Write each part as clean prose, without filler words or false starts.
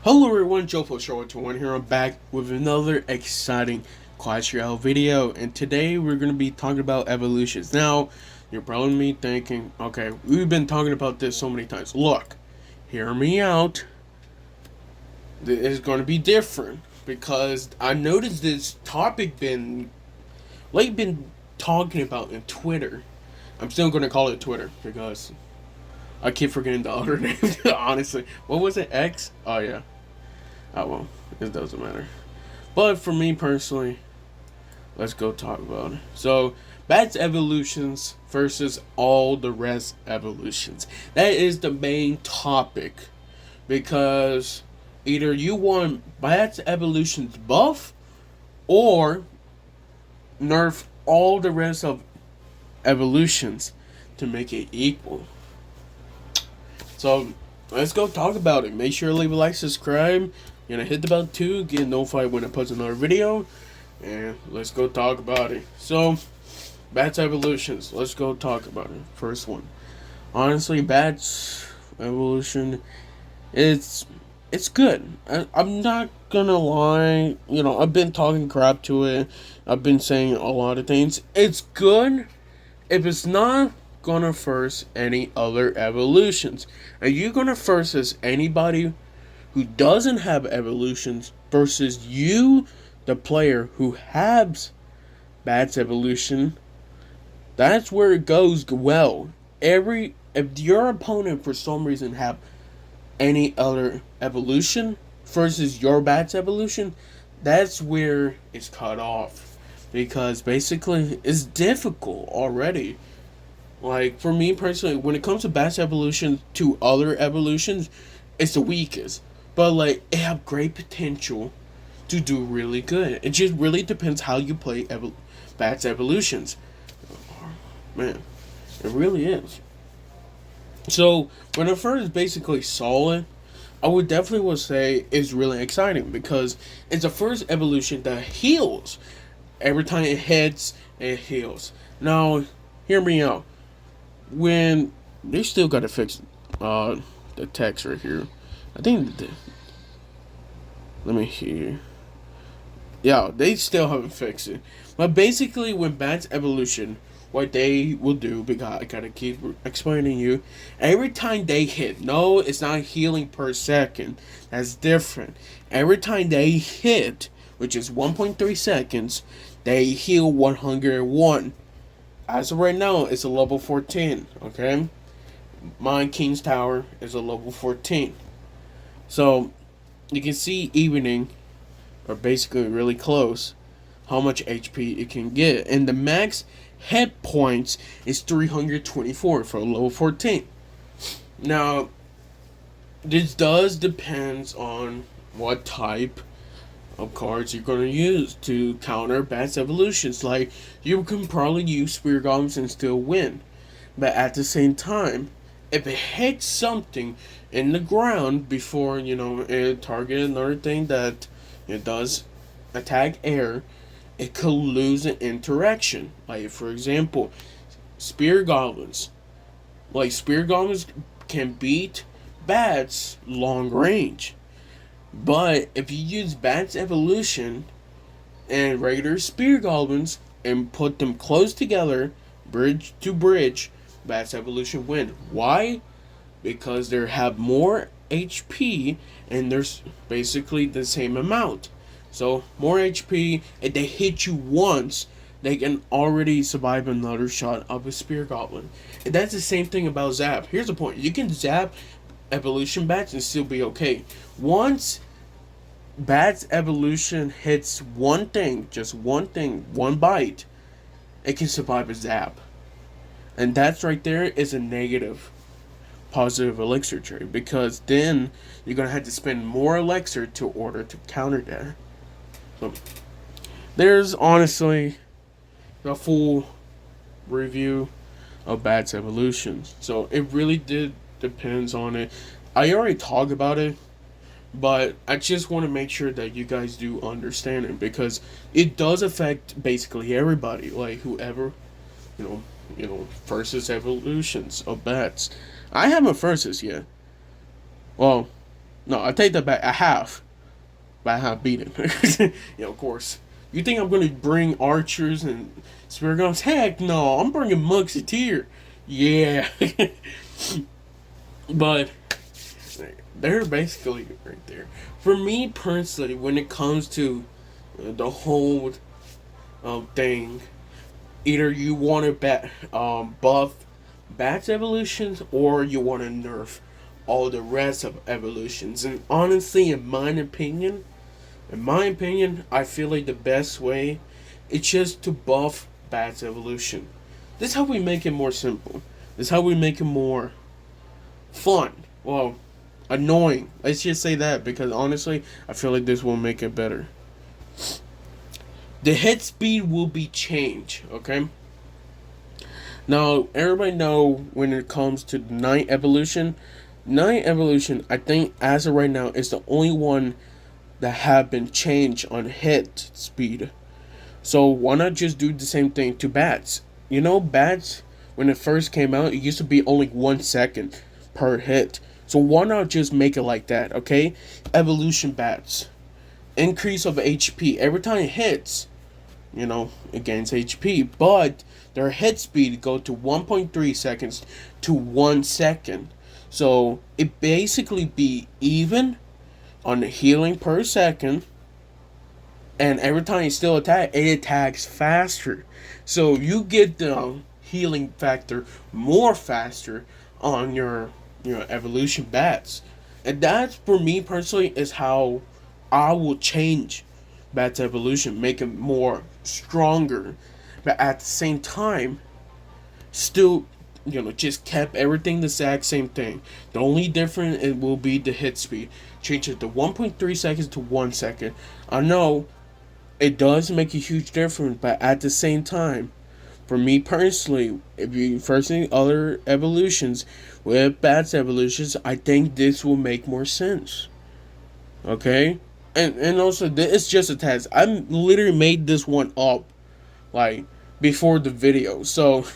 Hello everyone, Joe Show21 here. I'm back with another exciting Clash Royale video, and today we're going to be talking about evolutions. Now, you're probably thinking, okay, we've been talking about this so many times. Look, hear me out. This is going to be different because I noticed this topic been talking about in Twitter. I'm still going to call it Twitter because I keep forgetting the other name. Honestly, what was it? X? Oh yeah. Oh well, it doesn't matter. But for me personally, let's go talk about it. So, Bats evolutions versus all the rest evolutions. That is the main topic. Because either you want Bats evolutions buff or nerf all the rest of evolutions to make it equal. So, let's go talk about it. Make sure to leave a like, subscribe. You're gonna hit the bell too, get notified when I post another video, and let's go talk about it. So, Bats evolutions. Let's go talk about it. First one. Honestly, Bats evolution, it's good. I'm not gonna lie. You know, I've been talking crap to it. I've been saying a lot of things. It's good if it's not gonna force any other evolutions. Are you gonna force as anybody who doesn't have evolutions versus you, the player who has Bats evolution? That's where it goes well. If your opponent for some reason have any other evolution versus your Bats evolution, that's where it's cut off. Because basically it's difficult already. Like for me personally, when it comes to Bats evolution to other evolutions, it's the weakest. But like it have great potential to do really good. It just really depends how you play Bats evolutions. Man, it really is. So when I first basically saw it, I would definitely say it's really exciting because it's the first evolution that heals. Every time it hits, it heals. Now, hear me out. When they still gotta fix the text right here. I think let me hear. Yeah, they still haven't fixed it. But basically, with Bats evolution, what they will do, because I gotta keep explaining you, every time they hit, no, it's not healing per second. That's different. Every time they hit, which is 1.3 seconds, they heal 101. As of right now, it's a level 14. Okay, Mine King's Tower is a level 14. So you can see evening, or basically really close, how much HP it can get. And the max hit points is 324 for a level 14. Now, this does depends on what type of cards you're going to use to counter Bats evolutions. Like, you can probably use Spear Golems and still win. But at the same time, if it hits something in the ground before, it targets another thing that it does attack air, it could lose an interaction. Like, for example, Spear Goblins. Like, Spear Goblins can beat Bats long range. But if you use Bats evolution and regular Spear Goblins and put them close together, bridge to bridge, Bats evolution win. Why? Because they have more HP and there's basically the same amount. So more HP, if they hit you once, they can already survive another shot of a Spear Goblin. And that's the same thing about Zap. Here's the point. You can Zap evolution Bats and still be okay. Once Bats evolution hits one thing, just one thing, one bite, it can survive a Zap. And that's right there is a negative positive elixir trade, because then you're going to have to spend more elixir to order to counter that. So there's honestly a full review of Bats evolutions. So it really depends on it. I already talked about it, but I just want to make sure that you guys do understand it, because it does affect basically everybody. Like whoever, versus evolutions of Bats. I haven't versus yet. Well, No, I take that back. I have, but I have beaten. Yeah, of course. You think I'm gonna bring archers and spear guns? Heck no, I'm bringing Musketeer. Yeah, but they're basically right there. For me personally, when it comes to the whole thing, either you want to buff Bat's evolutions or you want to nerf all the rest of evolutions. And honestly, in my opinion, I feel like the best way is just to buff Bat's evolution. This is how we make it more simple. This is how we make it more fun. Well, annoying. Let's just say that, because honestly, I feel like this will make it better. The hit speed will be changed, okay? Now, everybody know when it comes to Night Evolution, I think as of right now, is the only one that have been changed on hit speed. So why not just do the same thing to Bats? You know, Bats, when it first came out, it used to be only 1 second per hit. So why not just make it like that, okay? Evolution Bats. Increase of HP. Every time it hits, you know, it gains HP. But their hit speed go to 1.3 seconds to 1 second. So it basically be even on the healing per second. And every time you still attack, it attacks faster. So you get the healing factor more faster on your evolution Bats. And that, for me personally, is how I will change Bat's evolution, make it more stronger, but at the same time, still, just kept everything the exact same thing. The only difference it will be the hit speed. Change it to 1.3 seconds to 1 second. I know it does make a huge difference, but at the same time, for me personally, if you first think other evolutions with Bat's evolutions, I think this will make more sense. Okay? And also, it's just a test. I literally made this one up, like, before the video. So,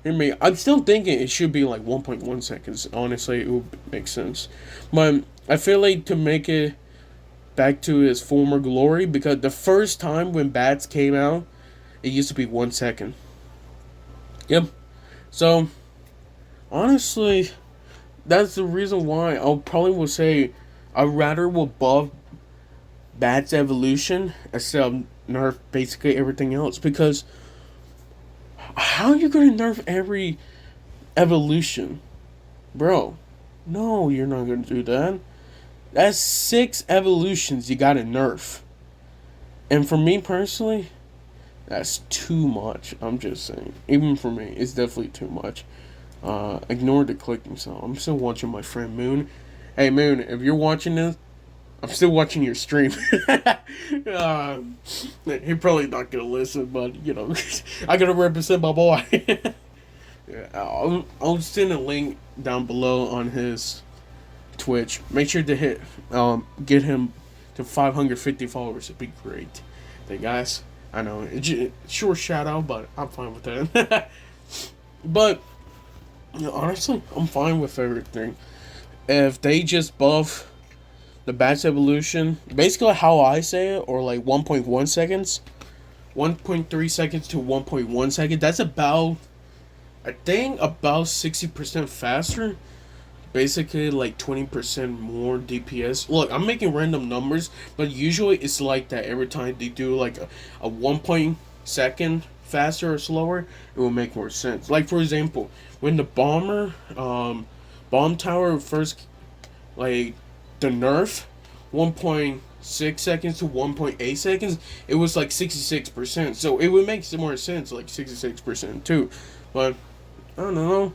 I'm still thinking it should be like 1.1 seconds. Honestly, it would make sense. But I feel like to make it back to its former glory, because the first time when Bats came out, it used to be 1 second. Yep. So, honestly, that's the reason why I probably will say I'd rather will buff Bat's evolution instead of nerf basically everything else. Because how are you going to nerf every evolution? Bro, no, you're not going to do that. That's 6 evolutions you got to nerf. And for me personally, that's too much. I'm just saying. Even for me, it's definitely too much. Ignore the clicking sound. I'm still watching my friend Moon. Hey Moon, if you're watching this, I'm still watching your stream. He probably not gonna listen, but I gotta represent my boy. Yeah, I'll send a link down below on his Twitch. Make sure to get him to 550 followers. It'd be great. Hey guys, I know it's short shout out, but I'm fine with that. But honestly, I'm fine with everything. If they just buff the Bat's evolution, basically how I say it, or like 1.1 seconds, 1.3 seconds to 1.1 second. That's about, I think, about 60% faster. Basically, like 20% more DPS. Look, I'm making random numbers, but usually it's like that every time they do like a 1 second faster or slower, it will make more sense. Like, for example, when the bomb tower first, like, the nerf, 1.6 seconds to 1.8 seconds, it was like 66%. So it would make some more sense, like 66% too. But I don't know.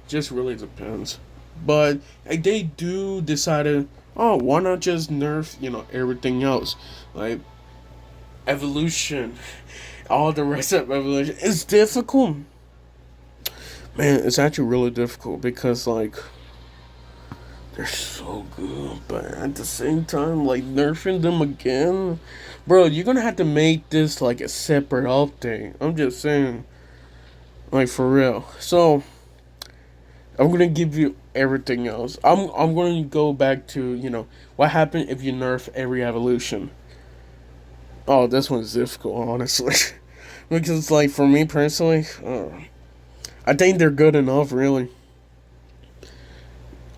Just really depends. But they do decided, oh, why not just nerf, everything else? Like evolution, all the rest of evolution. It's difficult. Man, it's actually really difficult because like they're so good, but at the same time, like, nerfing them again? Bro, you're gonna have to make this, like, a separate update. I'm just saying. Like, for real. So, I'm gonna give you everything else. I'm going to go back to, what happened if you nerf every evolution. Oh, this one's difficult, honestly. Because, like, for me personally, I think they're good enough, really.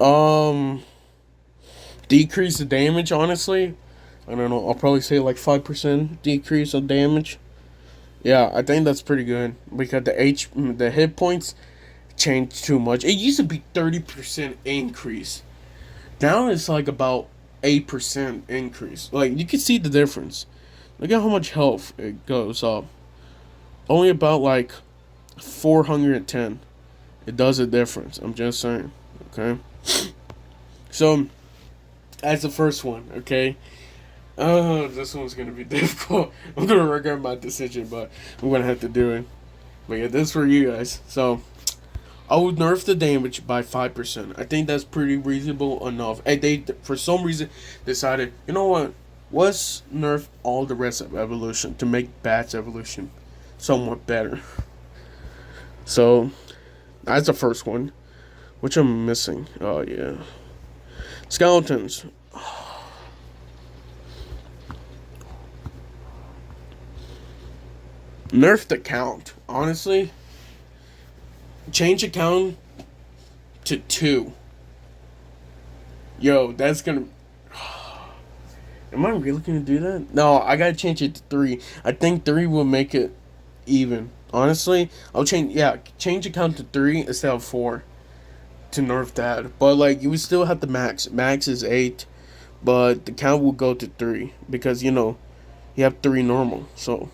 Um, Decrease the damage, honestly. I don't know. I'll probably say like 5% decrease of damage. Yeah, I think that's pretty good because the hit points changed too much. It used to be 30% increase. Now it's like about 8% increase. Like you can see the difference. Look at how much health it goes up. Only about like 410. It does a difference. I'm just saying. Okay. So that's the first one. Okay. Oh, this one's gonna be difficult. I'm gonna regret my decision, but I'm gonna have to do it. But yeah, this is for you guys. So I would nerf the damage by 5%. I think that's pretty reasonable enough. And they, for some reason, decided, you know what? Let's nerf all the rest of evolution to make Bat's evolution somewhat better. So that's the first one, which I'm missing. Oh yeah, skeletons. Nerf the count. Honestly, change the count to 2. Yo, that's gonna. Am I really gonna do that? No, I gotta change it to 3. I think 3 will make it even. Honestly, I'll change. Yeah, change the count to 3 instead of 4 to nerf that. But like, you would still have the max. Max is 8, but the count will go to 3 because you have 3 normal. So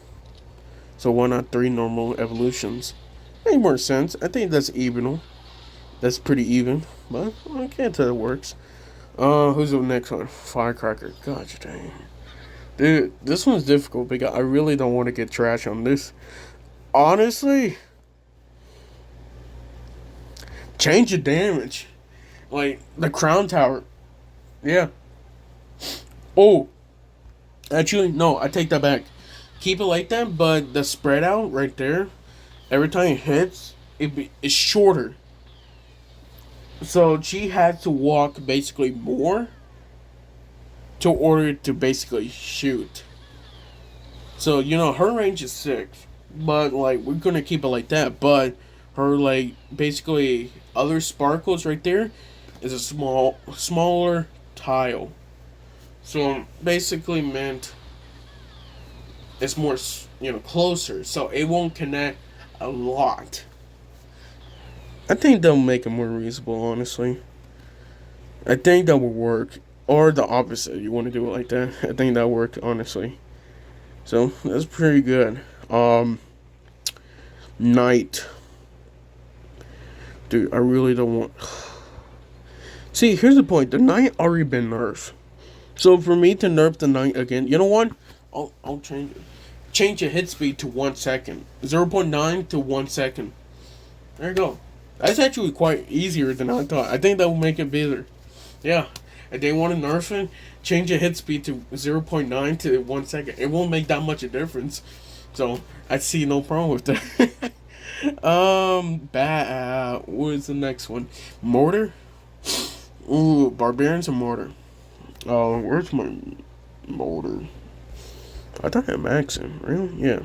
why not 3 normal evolutions? Make more sense. I think that's even. That's pretty even. But I can't tell it works. Who's the next one? Firecracker. Gosh dang. Dude, this one's difficult because I really don't want to get trash on this. Honestly, change the damage. Like, the crown tower. Yeah. Oh. Actually, no, I take that back. Keep it like that, but the spread out right there, every time it hits, it's shorter. So she had to walk basically more to order to basically shoot. So, her range is 6. But, like, we're going to keep it like that. But her, like, basically other sparkles right there is a smaller tile. So, basically meant it's more, closer. So, it won't connect a lot. I think that'll make it more reasonable, honestly. I think that will work. Or the opposite. You want to do it like that. I think that'll work, honestly. So, that's pretty good. Knight. Dude, I really don't want... See, here's the point. The Knight already been nerfed. So, for me to nerf the Knight again, you know what? I'll change it. Change the hit speed to 1 second. 0.9 to 1 second. There you go. That's actually quite easier than I thought. I think that will make it better. Yeah. If they want to nerf it, change the hit speed to 0.9 to 1 second. It won't make that much a difference. So, I see no problem with that. What is the next one? Mortar? Ooh, Barbarians and Mortar. Oh, where's my Mortar? I thought I had Maxim. Really? Yeah.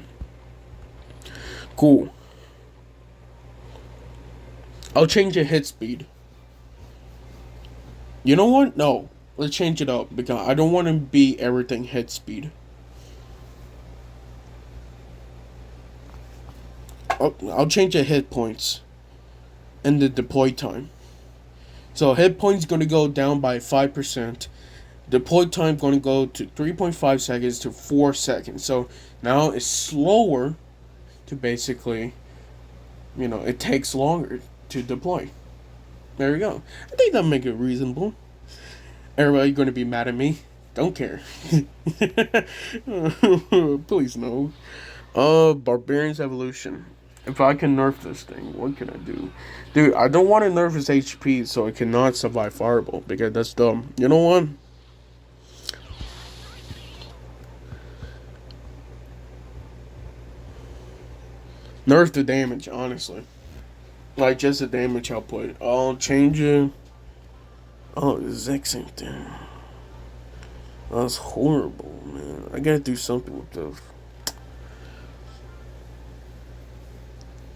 Cool. I'll change the hit speed. You know what? No. Let's change it up because I don't want to be everything hit speed. I'll change the hit points and the deploy time. So hit points going to go down by 5%. Deploy time going to go to 3.5 seconds to 4 seconds. So now it's slower to basically, it takes longer to deploy. There you go. I think that'll make it reasonable. Everybody going to be mad at me. Don't care. Please no. Barbarians evolution. If I can nerf this thing, what can I do? Dude, I don't want to nerf its HP so it cannot survive Fireball because that's dumb. You know what? Nerf the damage, honestly. Like, just the damage output. I'll change it. Oh, the exact same thing. That's horrible, man. I gotta do something with this.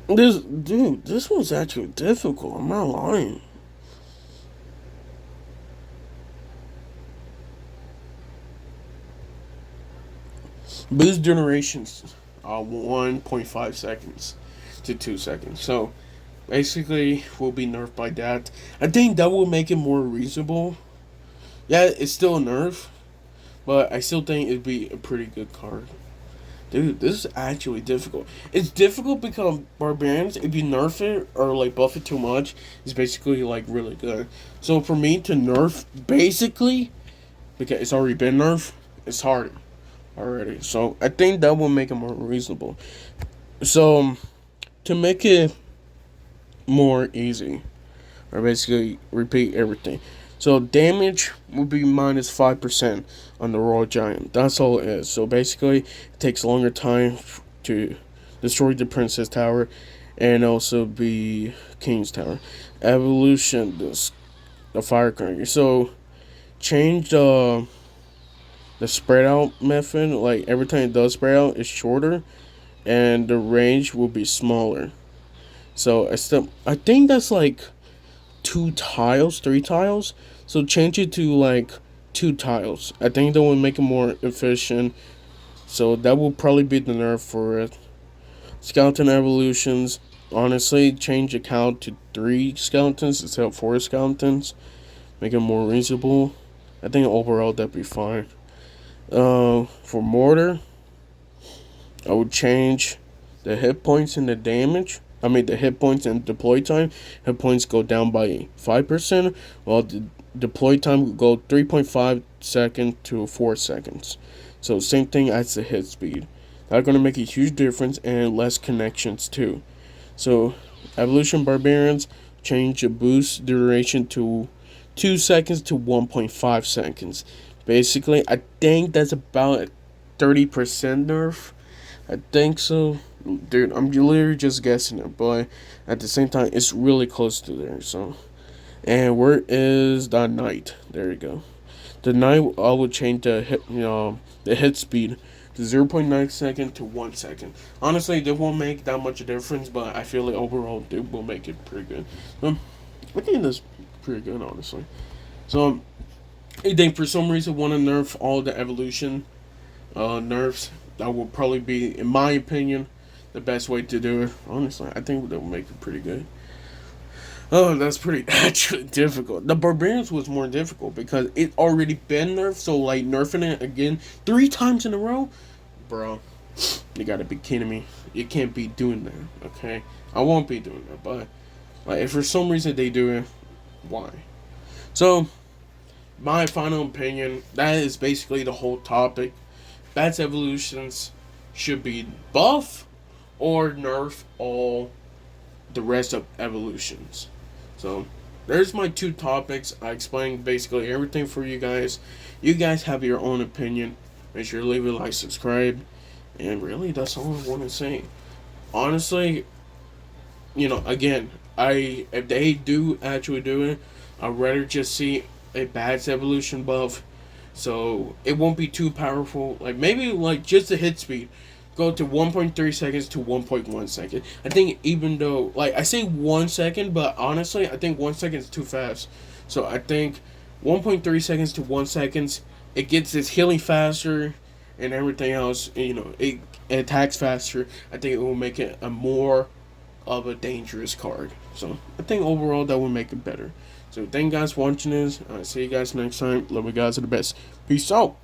This one's actually difficult. I'm not lying. Boost durations, 1.5 seconds to 2 seconds. So basically, we'll be nerfed by that. I think that will make it more reasonable. Yeah, it's still a nerf, but I still think it'd be a pretty good card. Dude, this is actually difficult. It's difficult because Barbarians, if you nerf it or like buff it too much, is basically like really good. So for me to nerf basically, because it's already been nerfed, it's hard already. So I think that will make it more reasonable. So to make it more easy, or basically repeat everything. So damage will be minus 5% on the Royal Giant. That's all it is. So basically, it takes longer time to destroy the Princess Tower, and also be King's Tower. Evolution, the Firecracker. So change the spread out method. Like every time it does spread out, it's shorter, and the range will be smaller. So I think that's like 3 tiles. So change it to like 2 tiles. I think that will make it more efficient. So that will probably be the nerf for it. Skeleton evolutions. Honestly, change the count to 3 skeletons instead of 4 skeletons. Make it more reasonable. I think overall that'd be fine. For Mortar, I would change the hit points and the damage. The hit points and deploy time. Hit points go down by 5%, while the deploy time will go 3.5 seconds to 4 seconds. So same thing as the hit speed. That's gonna make a huge difference, and less connections too. So Evolution Barbarians, change the boost duration to 2 seconds to 1.5 seconds. Basically, I think that's about a 30% nerf. I think so. Dude, I'm literally just guessing it, but at the same time, it's really close to there. So, and where is the knight? There you go. The knight, I would change the hit speed to 0.9 second to 1 second. Honestly, they won't make that much difference, but I feel like overall they will make it pretty good. I think that's pretty good, honestly. So, I think for some reason want to nerf all the evolution nerfs. That will probably be, in my opinion, the best way to do it. Honestly, I think that will make it pretty good. Oh, that's pretty actually difficult. The Barbarians was more difficult because it already been nerfed. So like nerfing it again 3 times in a row, bro. You gotta be kidding me. You can't be doing that. Okay, I won't be doing that. But like, if for some reason they do it, why? So my final opinion, that is basically the whole topic. Bats evolutions should be buff or nerf all the rest of evolutions. So there's my 2 topics. I explained basically everything for you guys. You guys have your own opinion. Make sure to leave a like, subscribe, and really that's all I want to say. Honestly, again, if they do actually do it, I'd rather just see a bats evolution buff. So it won't be too powerful. Like maybe like just the hit speed go to 1.3 seconds to 1.1 second. I think even though like I say 1 second, but honestly I think 1 second is too fast. So I think 1.3 seconds to 1 second, it gets its healing faster and everything else. It attacks faster. I think it will make it a more of a dangerous card. So I think overall that will make it better. So thank you guys for watching this. See you guys next time. Love you guys are the best. Peace out.